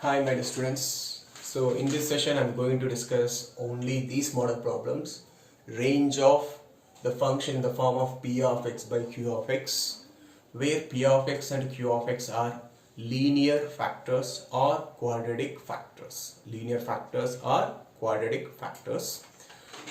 Hi my dear students. So in this session I'm going to discuss only these model problems. Range of the function in the form of p of x by q of x, where p of x and q of x are linear factors or quadratic factors. Linear factors or quadratic factors.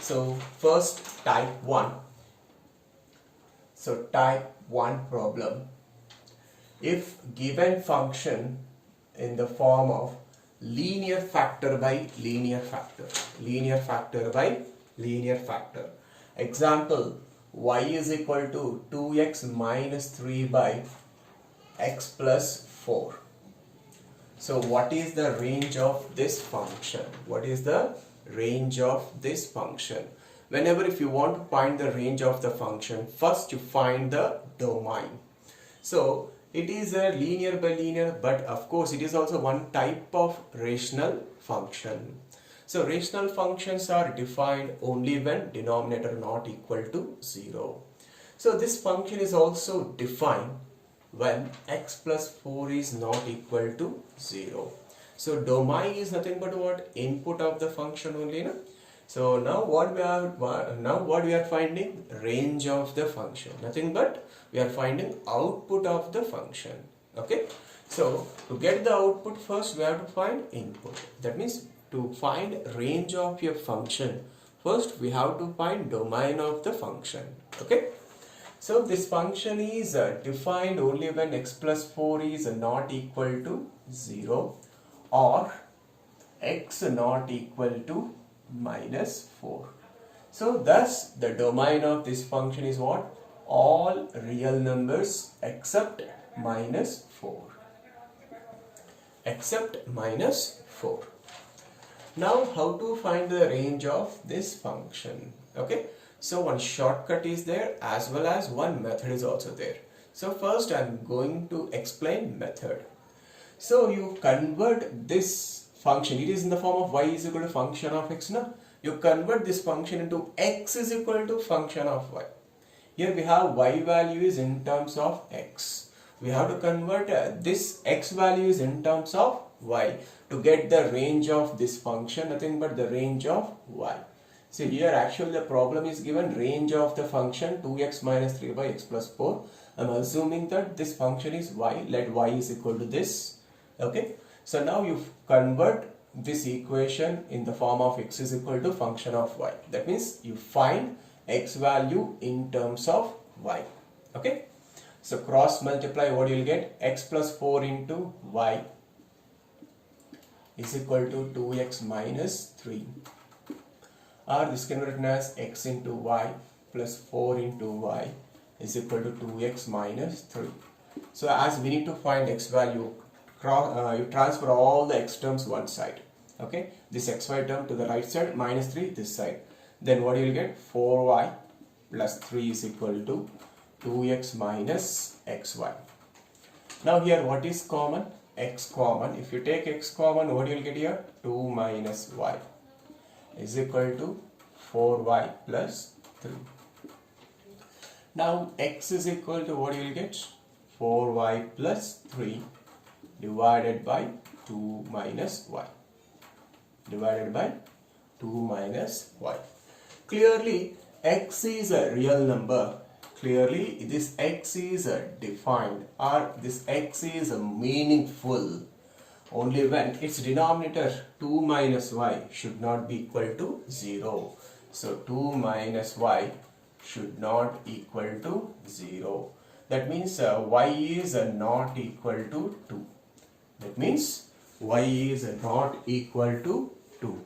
So first type 1. So type 1 problem. If given function in the form of linear factor by linear factor, linear factor by linear factor. Example, y is equal to 2x minus 3 by x plus 4. So what is the range of this function? What is the range of this function? Whenever if you want to find the range of the function, first you find the domain. So it is a linear by linear, but of course it is also one type of rational function. So rational functions are defined only when denominator not equal to 0. So this function is also defined when x plus 4 is not equal to 0. So domain is nothing but what? Input of the function only, no? So now what we are finding? Range of the function. Nothing but we are finding output of the function. Okay. So to get the output, first we have to find input. That means to find range of your function, first we have to find domain of the function. Okay. So this function is defined only when x plus 4 is not equal to 0 or x not equal to minus 4. So thus the domain of this function is what? All real numbers except minus 4. Except minus 4. Now how to find the range of this function? Okay. So one shortcut is there as well as one method is also there. So first I am going to explain method. So you convert this function, it is in the form of y is equal to function of x. Now you convert this function into x is equal to function of y. Here we have y value is in terms of x. We have to convert this x value is in terms of y to get the range of this function, nothing but the range of y. See here actually the problem is given range of the function 2x minus 3 by x plus 4. I am assuming that this function is y, let y is equal to this. Okay. So now you convert this equation in the form of x is equal to function of y. That means you find x value in terms of y. Okay. So cross multiply, what you will get? X plus 4 into y is equal to 2x minus 3. Or this can be written as x into y plus 4 into y is equal to 2x minus 3. So as we need to find x value, you transfer all the x terms one side. Okay, this xy term to the right side, minus 3 this side. Then what you will get? 4y plus 3 is equal to 2x minus xy. Now here what is common? X common. If you take x common, what you will get here? 2 minus y is equal to 4y plus 3. Now x is equal to what you will get? 4y plus 3 divided by 2 minus y. Divided by 2 minus y. Clearly x is a real number. Clearly this x is defined or this x is meaningful only when its denominator 2 minus y should not be equal to 0. So 2 minus y should not equal to 0. That means y is not equal to 2. That means y is not equal to 2.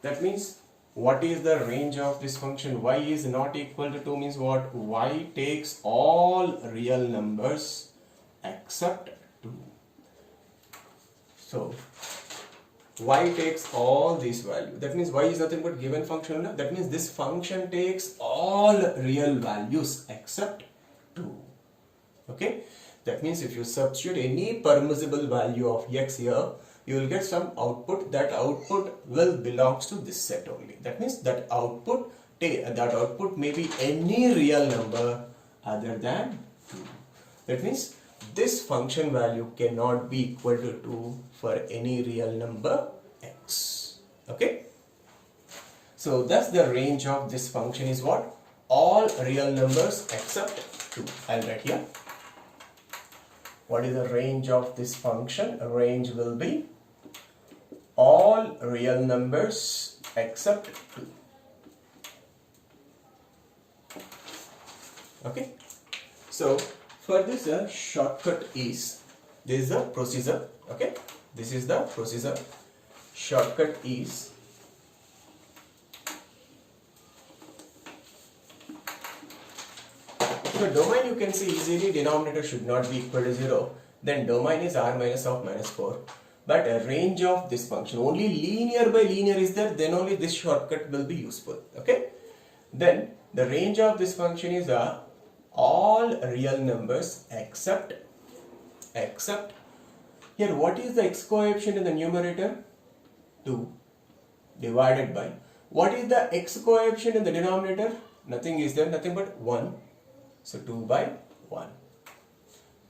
That means what is the range of this function? Y is not equal to 2 means what? Y takes all real numbers except 2. So y takes all these values. That means y is nothing but given function. That means this function takes all real values except 2. Okay. That means if you substitute any permissible value of x here, you will get some output. That output will belongs to this set only. That means that output may be any real number other than 2. That means this function value cannot be equal to 2 for any real number x. Okay. So thus the range of this function is what? All real numbers except 2. I'll write here. What is the range of this function? A range will be all real numbers except 2. Okay. So for this shortcut is, this is the procedure. Okay. This is the procedure. Shortcut is so domain you can see easily denominator should not be equal to 0. Then domain is r minus of minus 4. But a range of this function only linear by linear is there, then only this shortcut will be useful. Okay. Then the range of this function is all real numbers except here what is the x coefficient in the numerator? 2 divided by what is the x coefficient in the denominator? Nothing is there, nothing but 1. So 2 by 1.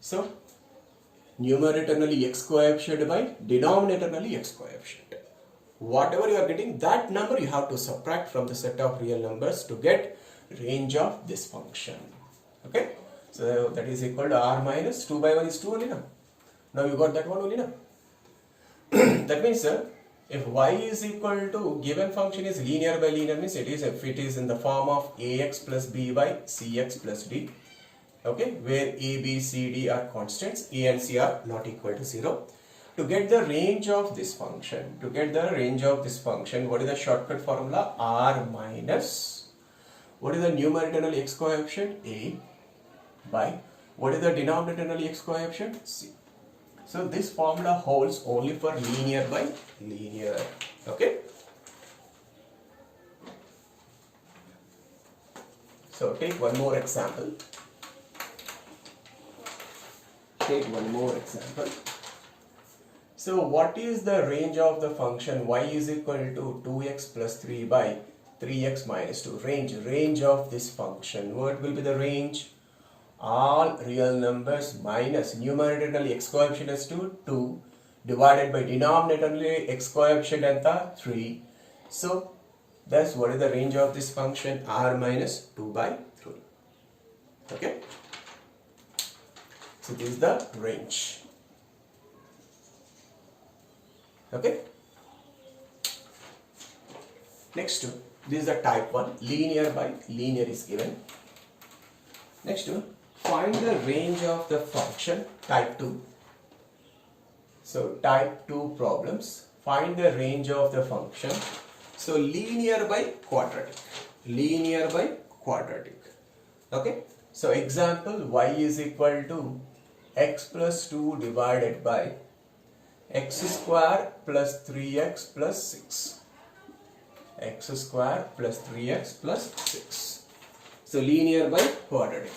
So numerator only x coefficient by denominator only x coefficient. Whatever you are getting, that number you have to subtract from the set of real numbers to get range of this function. Okay. So that is equal to r minus 2 by 1 is 2 only now. Now you got that one only now. That means if y is equal to given function is linear by linear means it is if it is in the form of ax plus b by cx plus d. Okay, where a, b, c, d are constants, a and c are not equal to 0. To get the range of this function, what is the shortcut formula? R minus, what is the numerator x coefficient? A by, what is the denominator x coefficient? C. So this formula holds only for linear by linear. Okay. So take one more example. So what is the range of the function y is equal to 2x plus 3 by 3x minus 2? Range of this function. What will be the range? All real numbers minus numerator x coefficient is 2 divided by denominator x coefficient and 3. So that's what is the range of this function? R minus 2 by 3. Okay. So this is the range. Okay. Next this is the type 1, linear by linear is given. Next find the range of the function, type 2. So type 2 problems, find the range of the function. So linear by quadratic. Okay. So example, y is equal to x plus 2 divided by x square plus 3x plus 6. X square plus 3x plus 6. So linear by quadratic.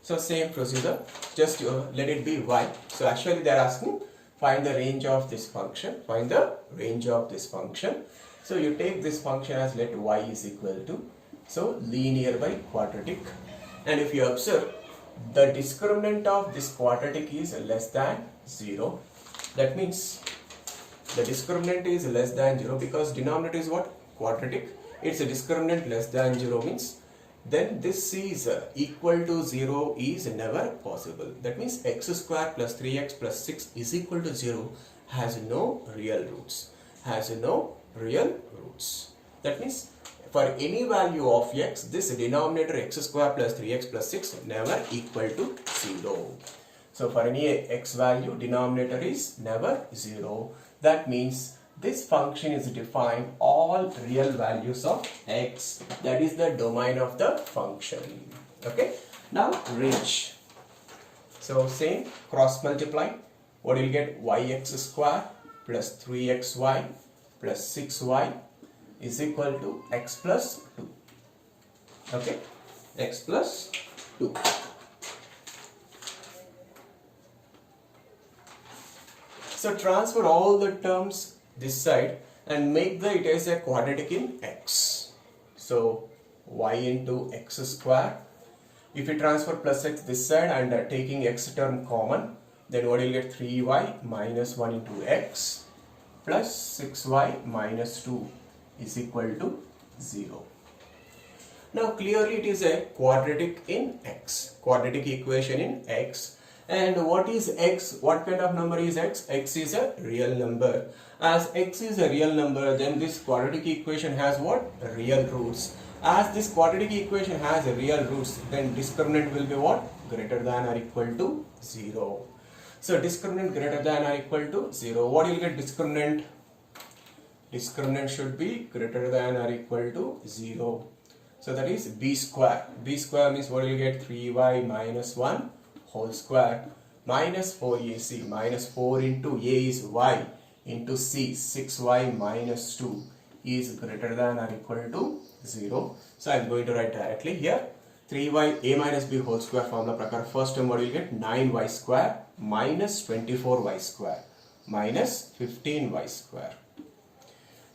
So same procedure, just let it be y. So actually they are asking find the range of this function. So you take this function as let y is equal to, so linear by quadratic. And if you observe, the discriminant of this quadratic is less than 0. That means the discriminant is less than 0 because denominator is what? Quadratic. It's a discriminant less than 0 means then this is equal to 0 is never possible. That means x square plus 3x plus 6 is equal to 0 has no real roots. That means for any value of x, this denominator x square plus 3x plus 6 never equal to 0. So for any x value, denominator is never 0. That means this function is defined all real values of x. That is the domain of the function. Okay. Now range. So same cross multiply. What will you get? Yx square plus 3xy plus 6y is equal to x plus 2. Okay. X plus 2. So transfer all the terms this side and make it as a quadratic in x. So y into x square If you transfer plus x this side and taking x term common, then what you will get 3y minus 1 into x plus 6y minus 2 is equal to 0. Now clearly it is a quadratic in x, quadratic equation in x. And what is x? What kind of number is x? X is a real number. As x is a real number, then this quadratic equation has what? Real roots. As this quadratic equation has a real roots, then discriminant will be what? Greater than or equal to 0. So discriminant greater than or equal to 0. What you will get discriminant? Discriminant should be greater than or equal to 0. So that is b square. B square means what you will get? 3y minus 1 whole square minus 4ac. Minus 4 into a is y into c. 6y minus 2 is greater than or equal to 0. So I am going to write directly here. 3y a minus b whole square formula prakar first term what you will get? 9y square minus 24y square minus 15y square.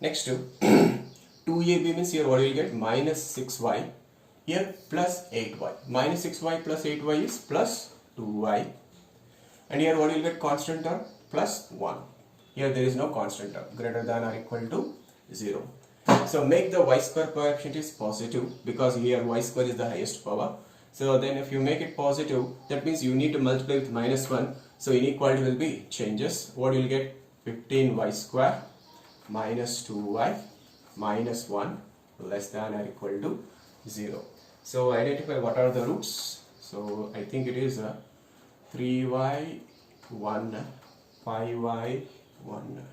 Next to 2ab means here what you will get? Minus 6y. Here plus 8y. Minus 6y plus 8y is plus 2y. And here what you will get? Constant term plus 1. Here there is no constant term greater than or equal to 0. So make the y square coefficient is positive because here y square is the highest power. So then if you make it positive, that means you need to multiply with minus 1. So inequality will be changes. What you will get? 15y square minus 2y minus 1 less than or equal to 0. So identify what are the roots. So I think it is 3y 1 5y 1.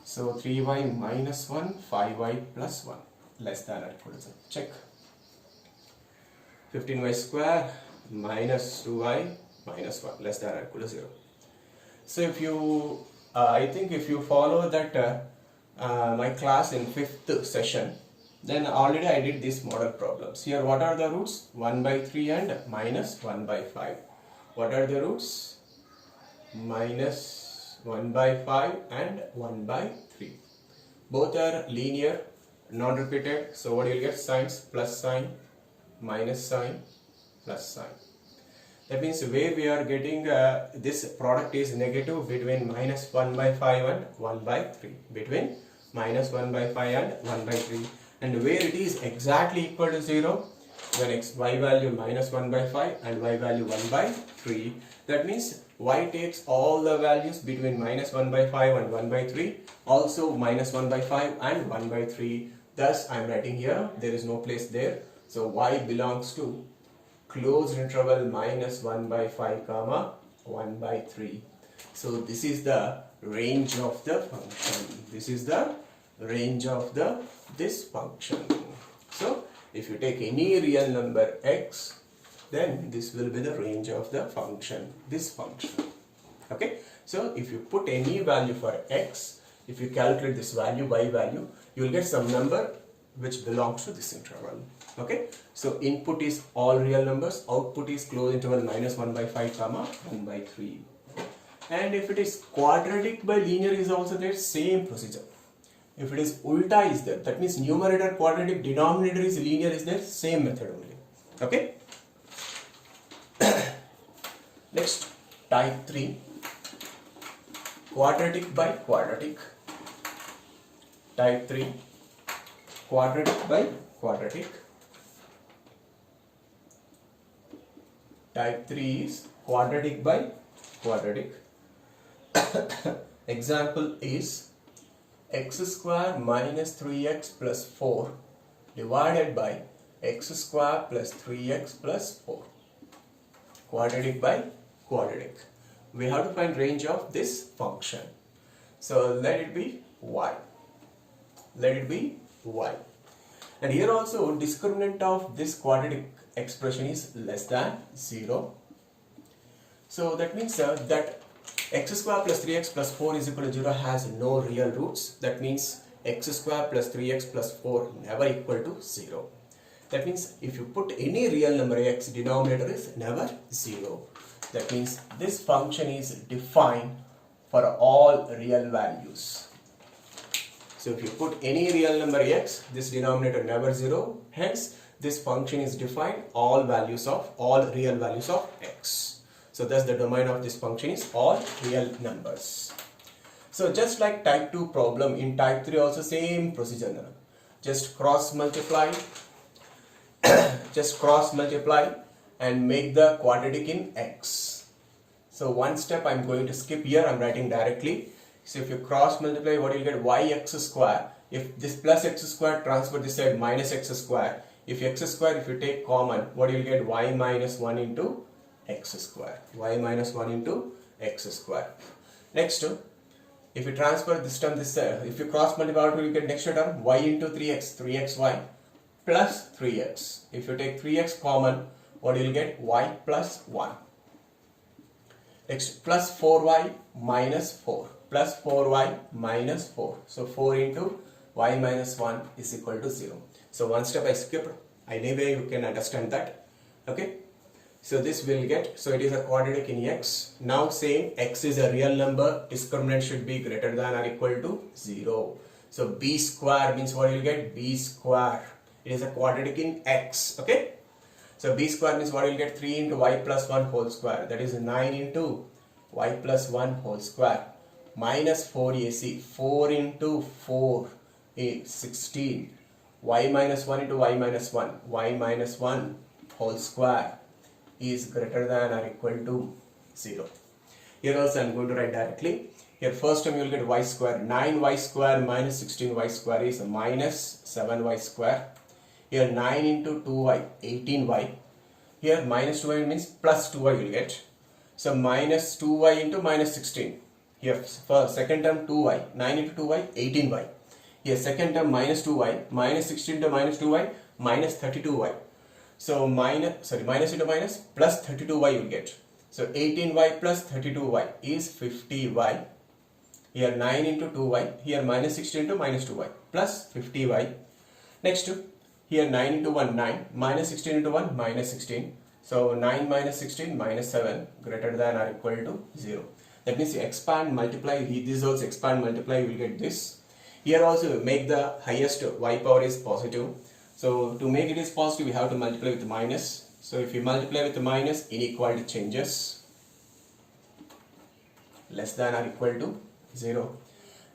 So 3y minus 1 5y plus 1 less than or equal to 0. Check. 15y square minus 2y minus 1 less than or equal to 0. So if you I think if you follow that my class in 5th session, then already I did these model problems. Here what are the roots? 1 by 3 and minus 1 by 5. What are the roots? Minus 1 by 5 and 1 by 3. Both are linear, non-repeated. So what you will get? Signs, plus sign, minus sign, plus sign. That means where we are getting this product is negative between minus 1 by 5 and 1 by 3. Between minus 1 by 5 and 1 by 3. And where it is exactly equal to 0, when y value minus 1 by 5 and y value 1 by 3. That means y takes all the values between minus 1 by 5 and 1 by 3. Also minus 1 by 5 and 1 by 3. Thus I am writing here, there is no place there. So y belongs to closed interval minus 1 by 5 comma 1 by 3. So this is the range of the function. This is the range of this function. So if you take any real number x, then this will be the range of the function, this function. Okay. So if you put any value for x, if you calculate this value, y value, you will get some number which belongs to this interval. Okay. So input is all real numbers, output is closed interval minus 1 by 5 comma 1 by 3. And if it is quadratic by linear is also there, same procedure. If it is ulta is there, that means numerator quadratic, denominator is linear is there, same method only. Okay. Next, type 3, quadratic by quadratic. Type 3, quadratic by quadratic. Type 3 is quadratic by quadratic. Example is x square minus 3x plus 4 divided by x square plus 3x plus 4. Quadratic by quadratic. We have to find range of this function. So let it be y. Let it be y. And here also discriminant of this quadratic expression is less than 0. So that means that x square plus 3x plus 4 is equal to 0 has no real roots. That means x square plus 3x plus 4 never equal to 0. That means if you put any real number x, denominator is never 0. That means this function is defined for all real values. So if you put any real number x, this denominator never 0. Hence this function is defined all real values of x. So thus the domain of this function is all real numbers. So just like type 2 problem, in type 3 also same procedure. Just cross multiply and make the quadratic in x. So one step I am going to skip here, I am writing directly. So if you cross multiply, what you will get? Yx square. If this plus x square, transfer this side minus x square. If x square, if you take common, what you will get? Y minus 1 into x square. Y minus 1 into x square. Next, if you transfer this term this side, if you cross multiply, you will get next term y into 3xy plus 3x. If you take 3x common, what you will get? Y plus 1. Next, plus 4y minus 4. Plus 4y minus 4. So 4 into y minus 1 is equal to 0. So one step I skipped. Anyway, you can understand that. Okay. So this will get, so it is a quadratic in x. Now saying x is a real number, discriminant should be greater than or equal to 0. So b square means what you will get? B square. It is a quadratic in x. Okay. So b square means what you will get? 3 into y plus 1 whole square. That is 9 into y plus 1 whole square. Minus 4ac. 4 into 4 is 16. Y minus 1 into y minus 1. Y minus 1 whole square is greater than or equal to 0. Here also I am going to write directly. Here first time you will get y square. 9y square minus 16y square is minus 7y square. Here 9 into 2y, 18y. Here minus 2y means plus 2y you will get. So minus 2y into minus 16. Here for second term 2y, 9 into 2y, 18y. Here second term minus 2y, minus 16 to minus 2y, minus 32y. So minus into minus plus 32y you will get. So 18y plus 32y is 50y. Here 9 into 2y, here minus 16 into minus 2y plus 50y. Next, here 9 into 1, 9, minus 16 into 1, minus 16. So 9 minus 16 minus 7 greater than or equal to 0. That means you expand, multiply, this also expand, multiply, you will get this. Here also make the highest y power is positive. So to make it is positive, we have to multiply with minus. So if you multiply with minus, inequality changes. Less than or equal to 0.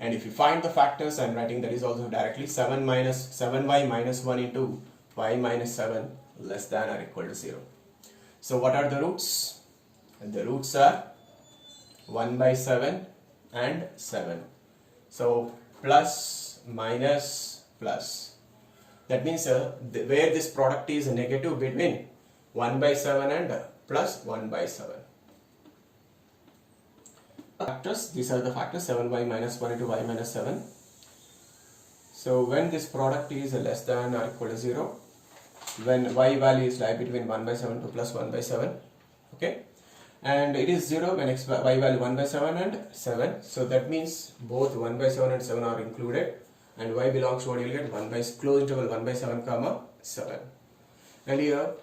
And if you find the factors, I am writing that is also directly 7y minus 1 into y minus 7 less than or equal to 0. So what are the roots? And the roots are 1 by 7 and 7. So plus, minus, plus. That means where this product is negative between 1 by 7 and plus 1 by 7. Factors, these are the factors 7y minus 1 into y minus 7. So when this product is less than or equal to 0, when y value is lie between 1 by 7 to plus 1 by 7, okay, and it is 0 when y value 1 by 7 and 7. So that means both 1 by 7 and 7 are included, and y belongs to what you will get 1 by close interval 1 by 7 comma 7. And here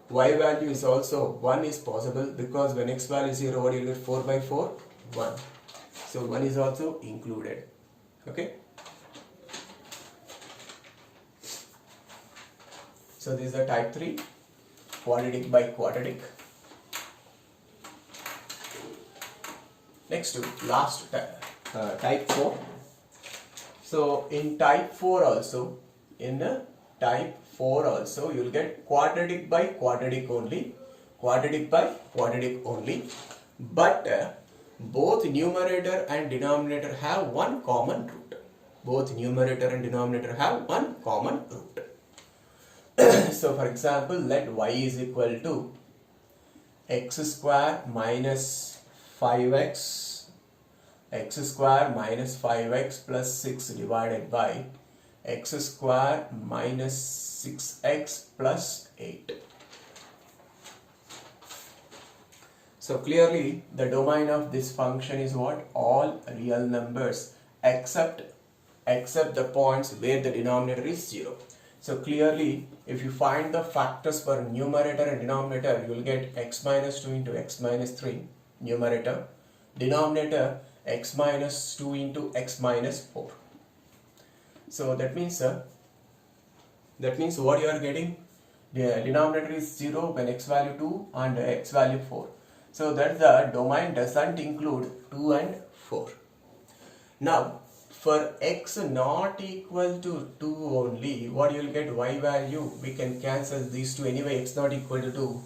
y value is also 1 is possible because when x value is 0, what you will get 4 by 4 1. So 1 is also included. Okay. So this is the type 3 quadratic by quadratic. Next to last type 4. So in type 4 also, you will get quadratic by quadratic only, but both numerator and denominator have one common root. So for example, let y is equal to x square minus 5x, plus 6 divided by x square minus 6x plus 8. So clearly the domain of this function is what? All real numbers except the points where the denominator is 0. So clearly if you find the factors for numerator and denominator, you will get x minus 2 into x minus 3 numerator, denominator x minus 2 into x minus 4. So that means what you are getting? The denominator is 0 when x value 2 and x value 4. So that the domain doesn't include 2 and 4. Now for x not equal to 2 only, what you will get? Y value, we can cancel these two anyway. X not equal to 2,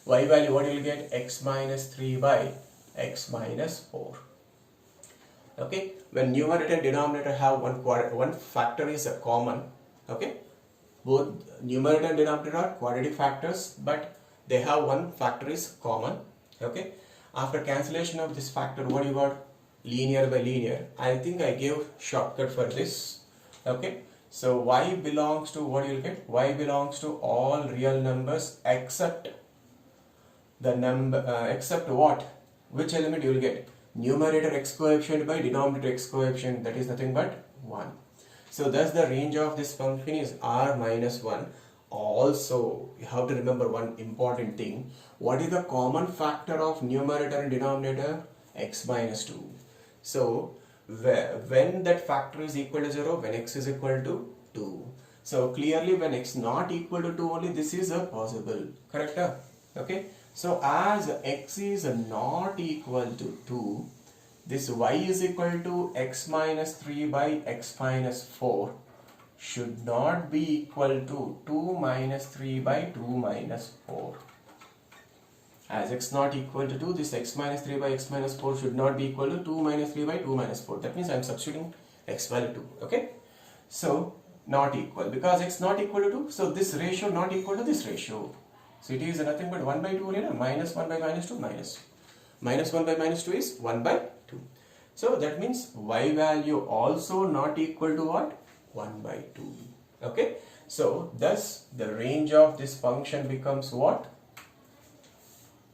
y value, what you will get? X minus 3 by x minus 4. Okay, when numerator and denominator have one factor is a common. Okay, both numerator and denominator are quadratic factors, but they have one factor is common. Okay, after cancellation of this factor, what you got? Linear by linear. I think I gave shortcut for this. Okay, so y belongs to, what you will get? Y belongs to all real numbers except the number except what? Which element you will get? Numerator x coefficient by denominator x coefficient, that is nothing but 1. So thus the range of this function is r minus 1. Also, you have to remember one important thing. What is the common factor of numerator and denominator? X minus 2. So when that factor is equal to 0, when x is equal to 2. So clearly when x not equal to 2 only, this is a possible. Correct? Okay. So as x is not equal to 2, this y is equal to x minus 3 by x minus 4 should not be equal to 2 minus 3 by 2 minus 4. As x not equal to 2, this x minus 3 by x minus 4 should not be equal to 2 minus 3 by 2 minus 4. That means I am substituting x value 2. Okay. So not equal, because x not equal to 2, so this ratio not equal to this ratio. So it is nothing but 1 by 2 only, minus 1 by minus 2, minus 1 by minus 2 is 1 by 2. So that means y value also not equal to what? 1 by 2. Okay. So thus the range of this function becomes what?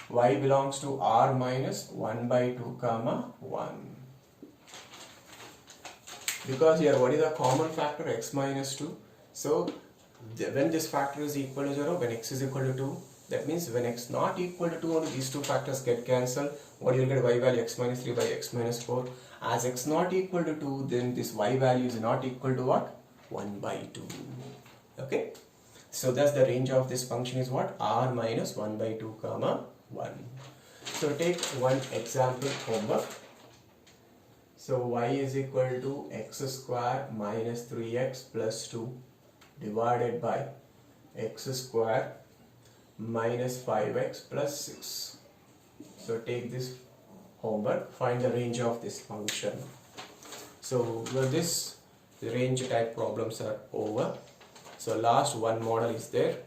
Y belongs to r minus 1 by 2 comma 1. Because here what is the common factor? X minus 2. So when this factor is equal to 0, when x is equal to 2, that means when x not equal to 2 only, these two factors get cancelled. What you will get? Y value x minus 3 by x minus 4. As x not equal to 2, then this y value is not equal to what? 1 by 2. Okay. So thus the range of this function is what? R minus 1 by 2 comma 1. So take one example homework. So y is equal to x square minus 3x plus 2 divided by x square minus 5x plus 6. So take this homework, find the range of this function. So with this, the range type problems are over. So last one model is there.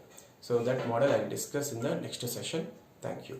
So that model I will discuss in the next session. Thank you.